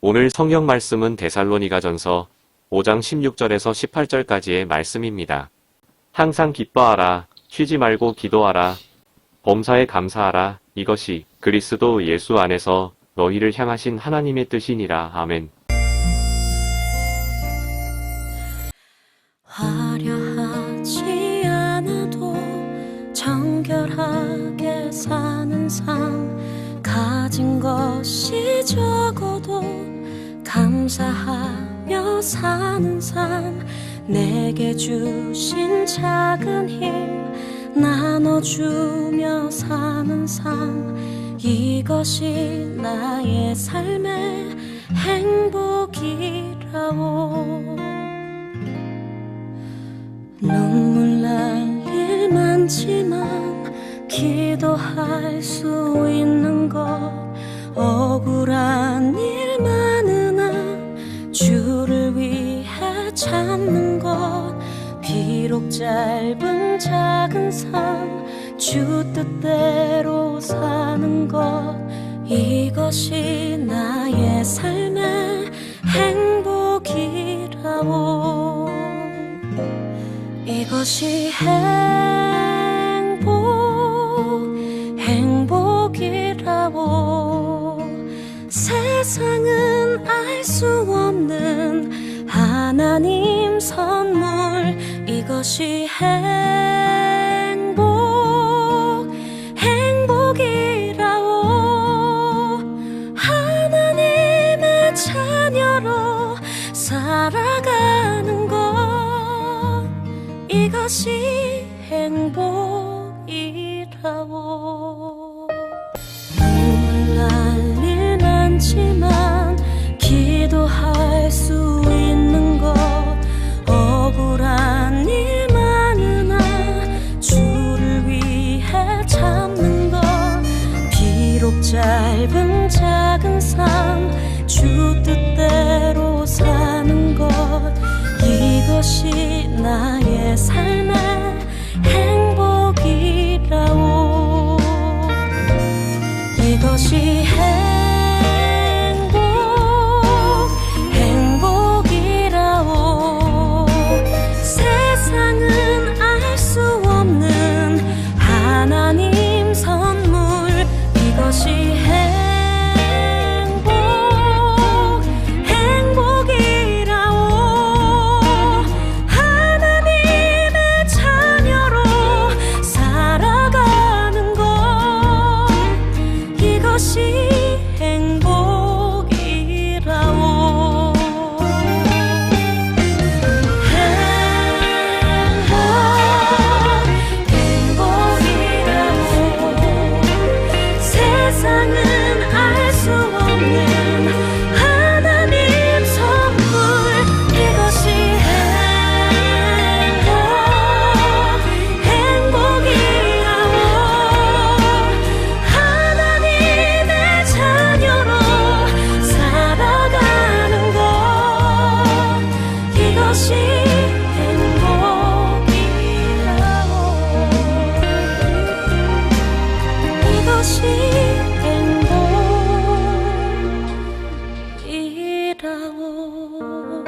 오늘 성경 말씀은 데살로니가전서 5장 16절에서 18절까지의 말씀입니다. 항상 기뻐하라, 쉬지 말고 기도하라, 범사에 감사하라, 이것이 그리스도 예수 안에서 너희를 향하신 하나님의 뜻이니라. 아멘. 화려하지 않아도 정결하게 사는 삶, 가진 것이 적어도 감사하며 사는 삶, 내게 주신 작은 힘 나눠주며 사는 삶, 이것이 나의 삶의 행복이라오. 눈물 날 일 많지만 기도할 수 있는 것, 억울한 일 많으나 주를 위해 참는 것, 비록 짧은 작은 삶 주 뜻대로 사는 것, 이것이 나의 삶의 행복이라오. 이것이 행복이라오. 세상은 알 수 없는 하나님 선물, 이것이 행복이라오. 하나님의 자녀로 살아가는 것, 이것이 행복이라오. 눈물 날 일 많지만 기도할 수 있는 것, 억울한 일 많으나 주를 위해 참는 것, 비록 짧은 작은 삶 주 뜻대로 사는 것, 이것이 나의 삶의 행복이라오. 이것이 행복이라오. 세상은 알 수 없는 하나님 선물, 이것이 행복이라오. 하나님의 자녀로 살아가는 것, 이것이 행복이라오. 행복이라오. 세상은 알 수 없는 하나님 선물, 이것이 행복이라오. 하나님의 자녀로 살아가는 것, 이것이 행복이라오. 이것이 행복이라오.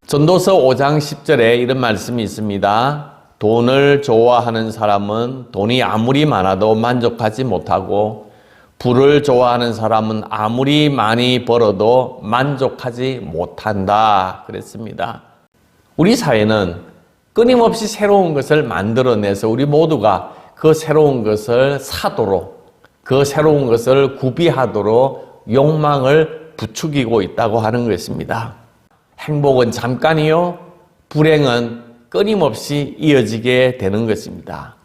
전도서 5장 10절에 이런 말씀이 있습니다. 돈을 좋아하는 사람은 돈이 아무리 많아도 만족하지 못하고, 부를 좋아하는 사람은 아무리 많이 벌어도 만족하지 못한다 그랬습니다. 우리 사회는 끊임없이 새로운 것을 만들어내서 우리 모두가 그 새로운 것을 사도록, 그 새로운 것을 구비하도록 욕망을 부추기고 있다고 하는 것입니다. 행복은 잠깐이요, 불행은 끊임없이 이어지게 되는 것입니다.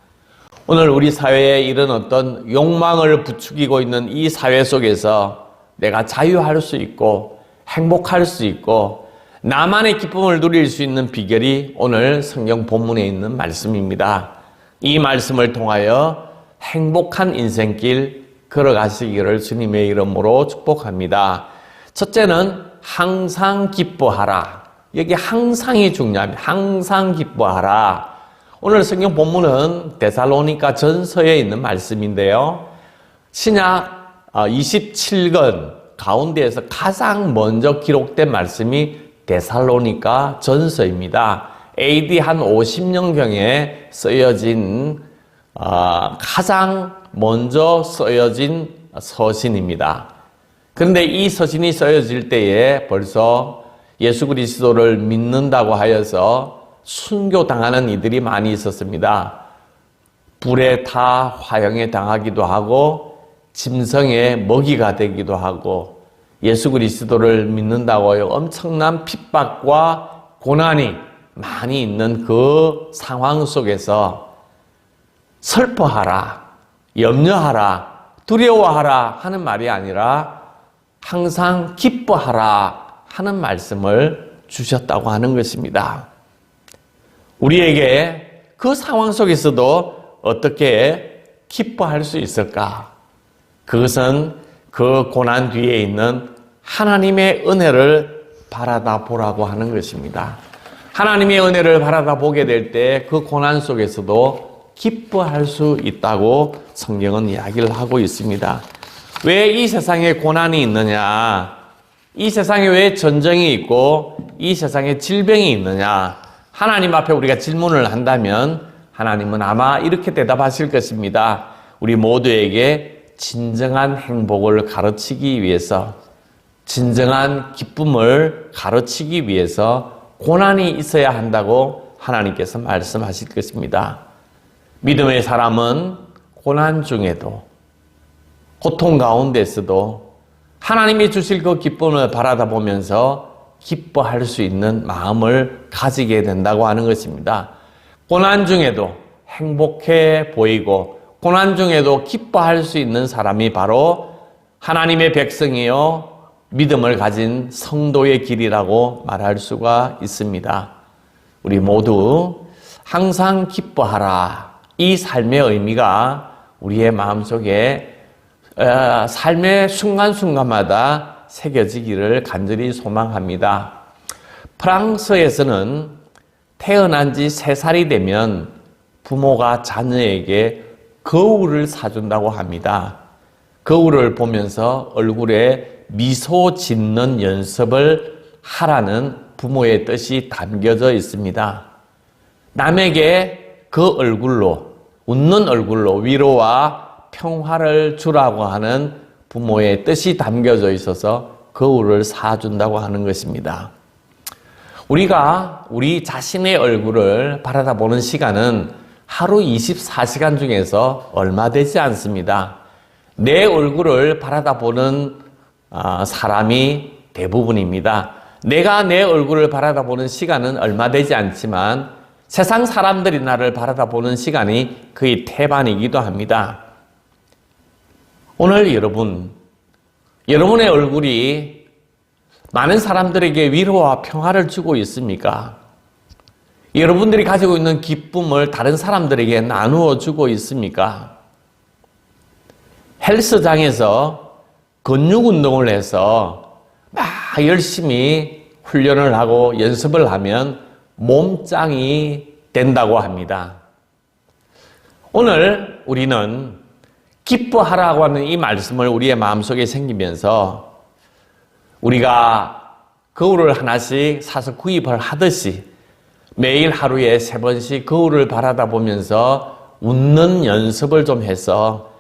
오늘 우리 사회에 이런 어떤 욕망을 부추기고 있는 이 사회 속에서 내가 자유할 수 있고 행복할 수 있고 나만의 기쁨을 누릴 수 있는 비결이 오늘 성경 본문에 있는 말씀입니다. 이 말씀을 통하여 행복한 인생길 걸어가시기를 주님의 이름으로 축복합니다. 첫째는 항상 기뻐하라. 여기 항상이 중요합니다. 항상 기뻐하라. 오늘 성경 본문은 데살로니가 전서에 있는 말씀인데요. 신약 27권 가운데에서 가장 먼저 기록된 말씀이 데살로니가 전서입니다. AD 한 50년경에 쓰여진 가장 먼저 쓰여진 서신입니다. 그런데 이 서신이 쓰여질 때에 벌써 예수 그리스도를 믿는다고 하여서 순교당하는 이들이 많이 있었습니다. 불에 타 화형에 당하기도 하고 짐승의 먹이가 되기도 하고 예수 그리스도를 믿는다고 하여 엄청난 핍박과 고난이 많이 있는 그 상황 속에서 슬퍼하라, 염려하라, 두려워하라 하는 말이 아니라 항상 기뻐하라 하는 말씀을 주셨다고 하는 것입니다. 우리에게 그 상황 속에서도 어떻게 기뻐할 수 있을까? 그것은 그 고난 뒤에 있는 하나님의 은혜를 바라다 보라고 하는 것입니다. 하나님의 은혜를 바라다 보게 될 때 그 고난 속에서도 기뻐할 수 있다고 성경은 이야기를 하고 있습니다. 왜 이 세상에 고난이 있느냐? 이 세상에 왜 전쟁이 있고 이 세상에 질병이 있느냐? 하나님 앞에 우리가 질문을 한다면 하나님은 아마 이렇게 대답하실 것입니다. 우리 모두에게 진정한 행복을 가르치기 위해서, 진정한 기쁨을 가르치기 위해서 고난이 있어야 한다고 하나님께서 말씀하실 것입니다. 믿음의 사람은 고난 중에도, 고통 가운데서도 하나님이 주실 그 기쁨을 바라다 보면서 기뻐할 수 있는 마음을 가지게 된다고 하는 것입니다. 고난 중에도 행복해 보이고 고난 중에도 기뻐할 수 있는 사람이 바로 하나님의 백성이요 믿음을 가진 성도의 길이라고 말할 수가 있습니다. 우리 모두 항상 기뻐하라. 이 삶의 의미가 우리의 마음속에 삶의 순간순간마다 새겨지기를 간절히 소망합니다. 프랑스에서는 태어난 지 3살이 되면 부모가 자녀에게 거울을 사준다고 합니다. 거울을 보면서 얼굴에 미소 짓는 연습을 하라는 부모의 뜻이 담겨져 있습니다. 남에게 그 얼굴로, 웃는 얼굴로 위로와 평화를 주라고 하는 부모의 뜻이 담겨져 있어서 거울을 사준다고 하는 것입니다. 우리가 우리 자신의 얼굴을 바라다보는 시간은 하루 24시간 중에서 얼마 되지 않습니다. 내 얼굴을 바라다보는 사람이 대부분입니다. 내가 내 얼굴을 바라다보는 시간은 얼마 되지 않지만 세상 사람들이 나를 바라다보는 시간이 거의 태반이기도 합니다. 오늘 여러분의 얼굴이 많은 사람들에게 위로와 평화를 주고 있습니까? 여러분들이 가지고 있는 기쁨을 다른 사람들에게 나누어 주고 있습니까? 헬스장에서 근육 운동을 해서 막 열심히 훈련을 하고 연습을 하면 몸짱이 된다고 합니다. 오늘 우리는 기뻐하라고 하는 이 말씀을 우리의 마음속에 생기면서 우리가 거울을 하나씩 사서 구입을 하듯이 매일 하루에 3번씩 거울을 바라다 보면서 웃는 연습을 좀 해서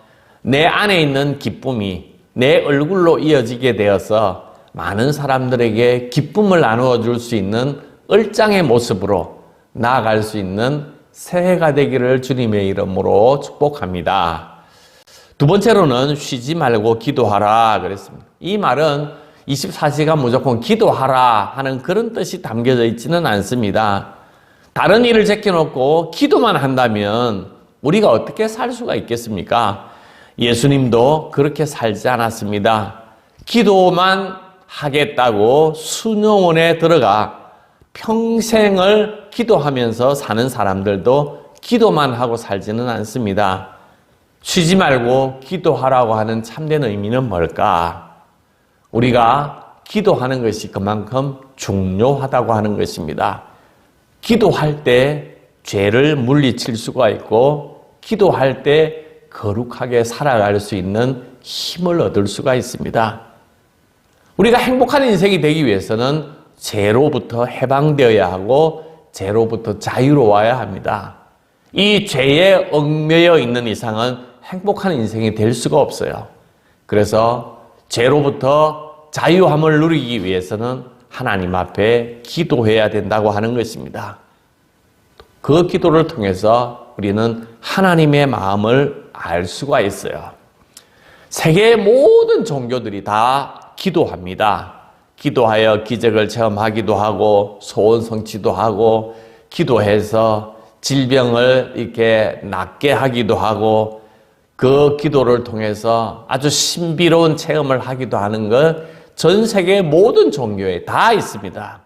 내 안에 있는 기쁨이 내 얼굴로 이어지게 되어서 많은 사람들에게 기쁨을 나누어 줄 수 있는 얼짱의 모습으로 나아갈 수 있는 새해가 되기를 주님의 이름으로 축복합니다. 두 번째로는 쉬지 말고 기도하라 그랬습니다. 이 말은 24시간 무조건 기도하라 하는 그런 뜻이 담겨져 있지는 않습니다. 다른 일을 제껴놓고 기도만 한다면 우리가 어떻게 살 수가 있겠습니까? 예수님도 그렇게 살지 않았습니다. 기도만 하겠다고 수녀원에 들어가 평생을 기도하면서 사는 사람들도 기도만 하고 살지는 않습니다. 쉬지 말고 기도하라고 하는 참된 의미는 뭘까? 우리가 기도하는 것이 그만큼 중요하다고 하는 것입니다. 기도할 때 죄를 물리칠 수가 있고 기도할 때 거룩하게 살아갈 수 있는 힘을 얻을 수가 있습니다. 우리가 행복한 인생이 되기 위해서는 죄로부터 해방되어야 하고 죄로부터 자유로워야 합니다. 이 죄에 얽매여 있는 이상은 행복한 인생이 될 수가 없어요. 그래서 죄로부터 자유함을 누리기 위해서는 하나님 앞에 기도해야 된다고 하는 것입니다. 그 기도를 통해서 우리는 하나님의 마음을 알 수가 있어요. 세계의 모든 종교들이 다 기도합니다. 기도하여 기적을 체험하기도 하고 소원 성취도 하고 기도해서 질병을 이렇게 낫게 하기도 하고 그 기도를 통해서 아주 신비로운 체험을 하기도 하는 것 전 세계의 모든 종교에 다 있습니다.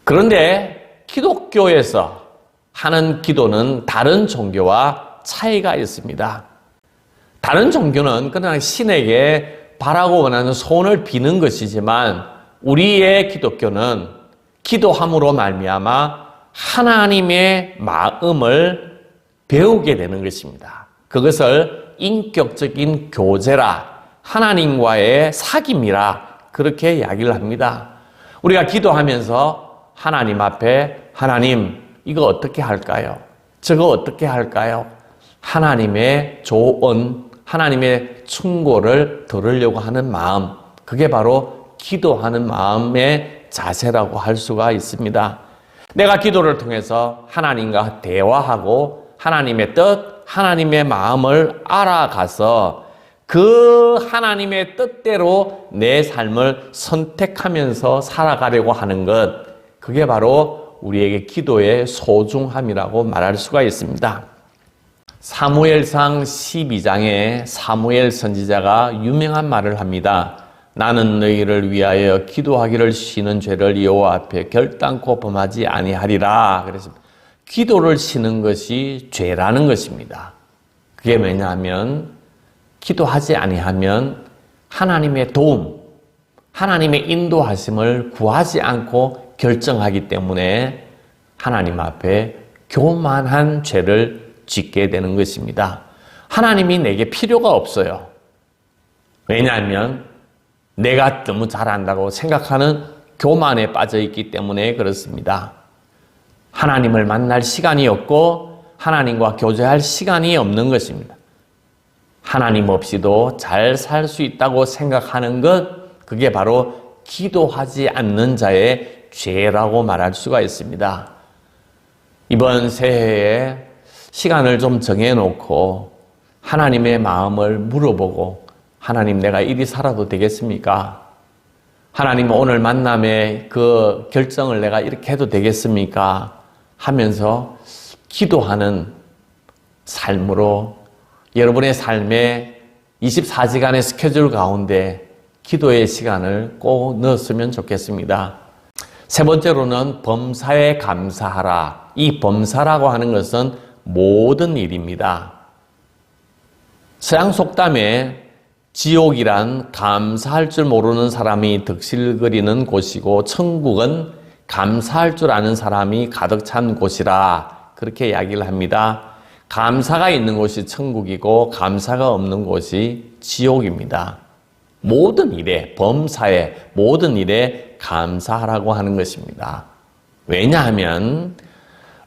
그런데 기독교에서 하는 기도는 다른 종교와 차이가 있습니다. 다른 종교는 그냥 신에게 바라고 원하는 소원을 비는 것이지만 우리의 기독교는 기도함으로 말미암아 하나님의 마음을 배우게 되는 것입니다. 그것을 인격적인 교제라, 하나님과의 사귐이라 그렇게 이야기를 합니다. 우리가 기도하면서 하나님 앞에 하나님 이거 어떻게 할까요? 저거 어떻게 할까요? 하나님의 조언, 하나님의 충고를 들으려고 하는 마음, 그게 바로 기도하는 마음의 자세라고 할 수가 있습니다. 내가 기도를 통해서 하나님과 대화하고 하나님의 뜻, 하나님의 마음을 알아가서 그 하나님의 뜻대로 내 삶을 선택하면서 살아가려고 하는 것, 그게 바로 우리에게 기도의 소중함이라고 말할 수가 있습니다. 사무엘상 12장에 사무엘 선지자가 유명한 말을 합니다. 나는 너희를 위하여 기도하기를 쉬는 죄를 여호와 앞에 결단코 범하지 아니하리라. 그래서 기도를 쉬는 것이 죄라는 것입니다. 그게 왜냐하면 기도하지 아니하면 하나님의 도움, 하나님의 인도하심을 구하지 않고 결정하기 때문에 하나님 앞에 교만한 죄를 짓게 되는 것입니다. 하나님이 내게 필요가 없어요. 왜냐하면 내가 너무 잘한다고 생각하는 교만에 빠져 있기 때문에 그렇습니다. 하나님을 만날 시간이 없고 하나님과 교제할 시간이 없는 것입니다. 하나님 없이도 잘 살 수 있다고 생각하는 것, 그게 바로 기도하지 않는 자의 죄라고 말할 수가 있습니다. 이번 새해에 시간을 좀 정해놓고 하나님의 마음을 물어보고 하나님 내가 이리 살아도 되겠습니까? 하나님 오늘 만남의 그 결정을 내가 이렇게 해도 되겠습니까? 하면서 기도하는 삶으로 여러분의 삶에 24시간의 스케줄 가운데 기도의 시간을 꼭 넣었으면 좋겠습니다. 세 번째로는 범사에 감사하라. 이 범사라고 하는 것은 모든 일입니다. 서양 속담에 지옥이란 감사할 줄 모르는 사람이 득실거리는 곳이고 천국은 감사할 줄 아는 사람이 가득 찬 곳이라 그렇게 이야기를 합니다. 감사가 있는 곳이 천국이고 감사가 없는 곳이 지옥입니다. 모든 일에, 범사에 모든 일에 감사하라고 하는 것입니다. 왜냐하면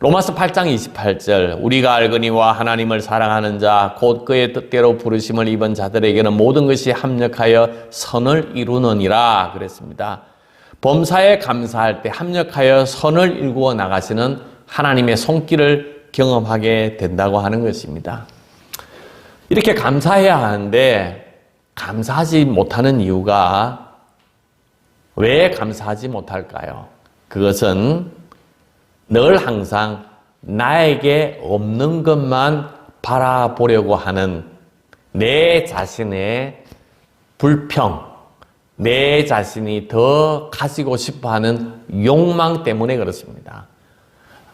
로마서 8장 28절 우리가 알거니와 하나님을 사랑하는 자 곧 그의 뜻대로 부르심을 입은 자들에게는 모든 것이 합력하여 선을 이루느니라 그랬습니다. 범사에 감사할 때 합력하여 선을 일구어 나가시는 하나님의 손길을 경험하게 된다고 하는 것입니다. 이렇게 감사해야 하는데 감사하지 못하는 이유가 왜 감사하지 못할까요? 그것은 늘 항상 나에게 없는 것만 바라보려고 하는 내 자신의 불평, 내 자신이 더 가지고 싶어하는 욕망 때문에 그렇습니다.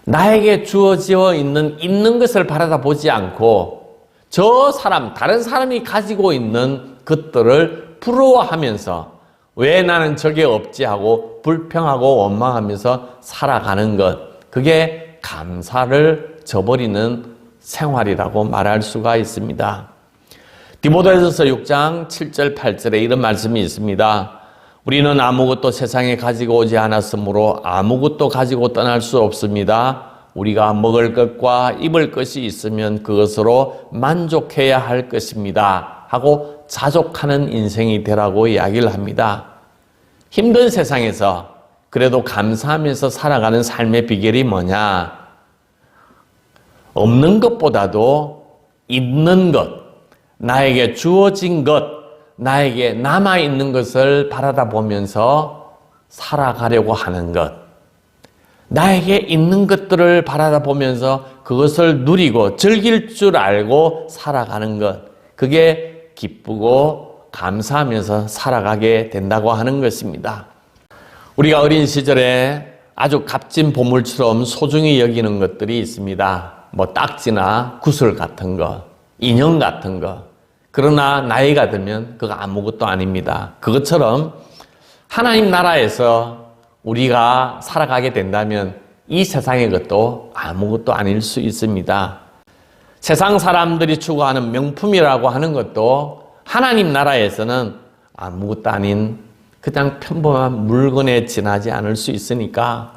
나에게 주어져 있는 것을 바라다 보지 않고 저 사람, 다른 사람이 가지고 있는 것들을 부러워하면서 왜 나는 저게 없지 하고 불평하고 원망하면서 살아가는 것, 그게 감사를 저버리는 생활이라고 말할 수가 있습니다. 디모데전서 6장 7절 8절에 이런 말씀이 있습니다. 우리는 아무것도 세상에 가지고 오지 않았으므로 아무것도 가지고 떠날 수 없습니다. 우리가 먹을 것과 입을 것이 있으면 그것으로 만족해야 할 것입니다. 하고 자족하는 인생이 되라고 이야기를 합니다. 힘든 세상에서 그래도 감사하면서 살아가는 삶의 비결이 뭐냐? 없는 것보다도 있는 것, 나에게 주어진 것, 나에게 남아있는 것을 바라다 보면서 살아가려고 하는 것. 나에게 있는 것들을 바라다 보면서 그것을 누리고 즐길 줄 알고 살아가는 것. 그게 기쁘고 감사하면서 살아가게 된다고 하는 것입니다. 우리가 어린 시절에 아주 값진 보물처럼 소중히 여기는 것들이 있습니다. 뭐 딱지나 구슬 같은 거, 인형 같은 거. 그러나 나이가 들면 그거 아무것도 아닙니다. 그것처럼 하나님 나라에서 우리가 살아가게 된다면 이 세상의 것도 아무것도 아닐 수 있습니다. 세상 사람들이 추구하는 명품이라고 하는 것도 하나님 나라에서는 아무것도 아닌 그냥 평범한 물건에 지나지 않을 수 있으니까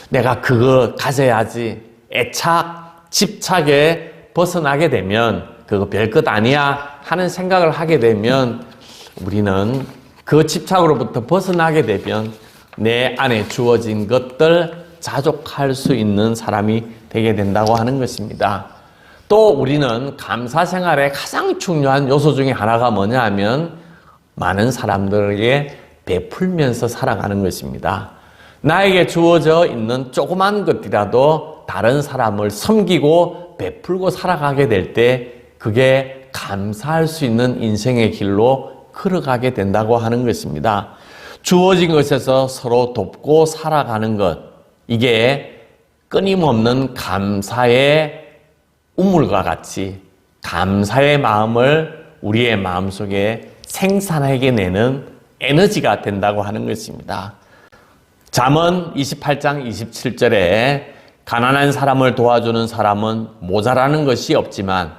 내가 그거 가져야지 애착, 집착에 벗어나게 되면 그거 별것 아니야 하는 생각을 하게 되면 우리는 그 집착으로부터 벗어나게 되면 내 안에 주어진 것들 자족할 수 있는 사람이 되게 된다고 하는 것입니다. 또 우리는 감사 생활의 가장 중요한 요소 중에 하나가 뭐냐 하면 많은 사람들에게 베풀면서 살아가는 것입니다. 나에게 주어져 있는 조그만 것이라도 다른 사람을 섬기고 베풀고 살아가게 될 때 그게 감사할 수 있는 인생의 길로 걸어가게 된다고 하는 것입니다. 주어진 것에서 서로 돕고 살아가는 것, 이게 끊임없는 감사의 우물과 같이 감사의 마음을 우리의 마음속에 생산하게 내는 에너지가 된다고 하는 것입니다. 잠언 28장 27절에 가난한 사람을 도와주는 사람은 모자라는 것이 없지만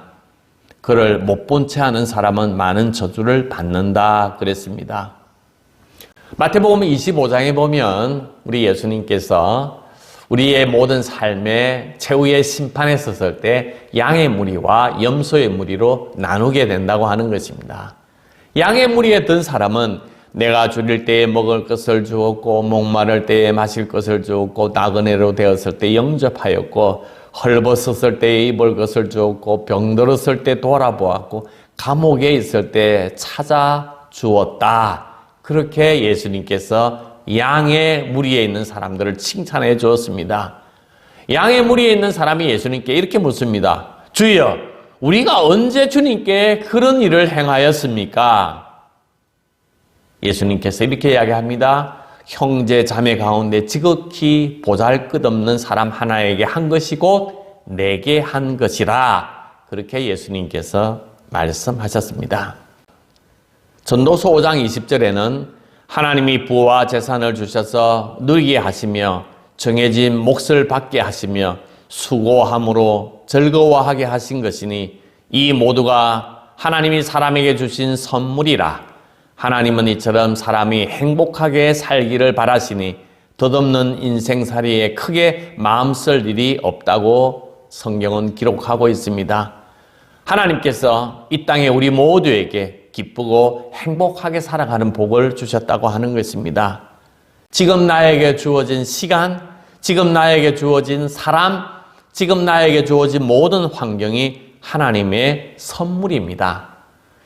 그를 못 본 채 하는 사람은 많은 저주를 받는다 그랬습니다. 마태복음 25장에 보면 우리 예수님께서 우리의 모든 삶의 최후의 심판에 섰을 때 양의 무리와 염소의 무리로 나누게 된다고 하는 것입니다. 양의 무리에 든 사람은 내가 줄일 때에 먹을 것을 주었고 목마를 때에 마실 것을 주었고 나그네로 되었을 때 영접하였고 헐벗었을 때에 입을 것을 주었고 병들었을 때 돌아보았고 감옥에 있을 때 찾아주었다. 그렇게 예수님께서 양의 무리에 있는 사람들을 칭찬해 주었습니다. 양의 무리에 있는 사람이 예수님께 이렇게 묻습니다. 주여, 우리가 언제 주님께 그런 일을 행하였습니까? 예수님께서 이렇게 이야기합니다. 형제 자매 가운데 지극히 보잘것없는 사람 하나에게 한 것이 곧 내게 한 것이라. 그렇게 예수님께서 말씀하셨습니다. 전도서 5장 20절에는 하나님이 부와 재산을 주셔서 누리게 하시며 정해진 몫을 받게 하시며 수고함으로 즐거워하게 하신 것이니 이 모두가 하나님이 사람에게 주신 선물이라. 하나님은 이처럼 사람이 행복하게 살기를 바라시니 덧없는 인생살이에 크게 마음 쓸 일이 없다고 성경은 기록하고 있습니다. 하나님께서 이 땅에 우리 모두에게 기쁘고 행복하게 살아가는 복을 주셨다고 하는 것입니다. 지금 나에게 주어진 시간, 지금 나에게 주어진 사람, 지금 나에게 주어진 모든 환경이 하나님의 선물입니다.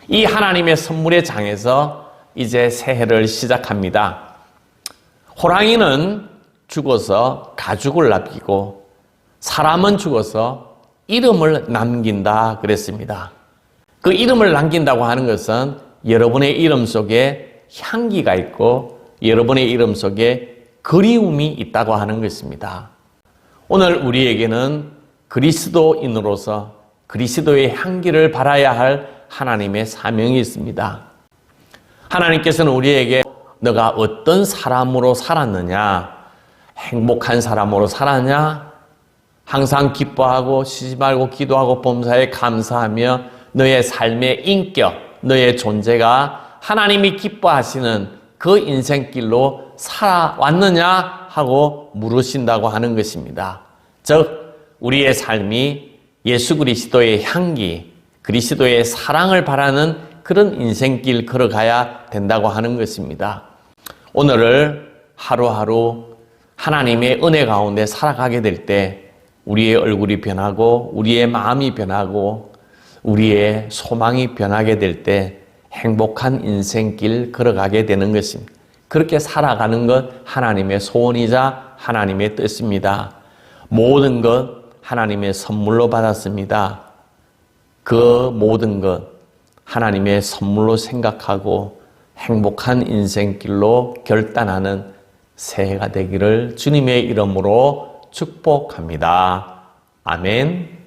이 하나님의 선물의 장에서 이제 새해를 시작합니다. 호랑이는 죽어서 가죽을 남기고 사람은 죽어서 이름을 남긴다 그랬습니다. 그 이름을 남긴다고 하는 것은 여러분의 이름 속에 향기가 있고 여러분의 이름 속에 그리움이 있다고 하는 것입니다. 오늘 우리에게는 그리스도인으로서 그리스도의 향기를 발하야 할 하나님의 사명이 있습니다. 하나님께서는 우리에게 너가 어떤 사람으로 살았느냐, 행복한 사람으로 살았냐, 항상 기뻐하고 쉬지 말고 기도하고 범사에 감사하며 너의 삶의 인격, 너의 존재가 하나님이 기뻐하시는 그 인생길로 살아왔느냐 하고 물으신다고 하는 것입니다. 즉 우리의 삶이 예수 그리스도의 향기, 그리스도의 사랑을 바라는 그런 인생길 걸어가야 된다고 하는 것입니다. 오늘을 하루하루 하나님의 은혜 가운데 살아가게 될 때 우리의 얼굴이 변하고 우리의 마음이 변하고 우리의 소망이 변하게 될 때 행복한 인생길 걸어가게 되는 것입니다. 그렇게 살아가는 것 하나님의 소원이자 하나님의 뜻입니다. 모든 것 하나님의 선물로 받았습니다. 그 모든 것 하나님의 선물로 생각하고 행복한 인생길로 결단하는 새해가 되기를 주님의 이름으로 축복합니다. 아멘.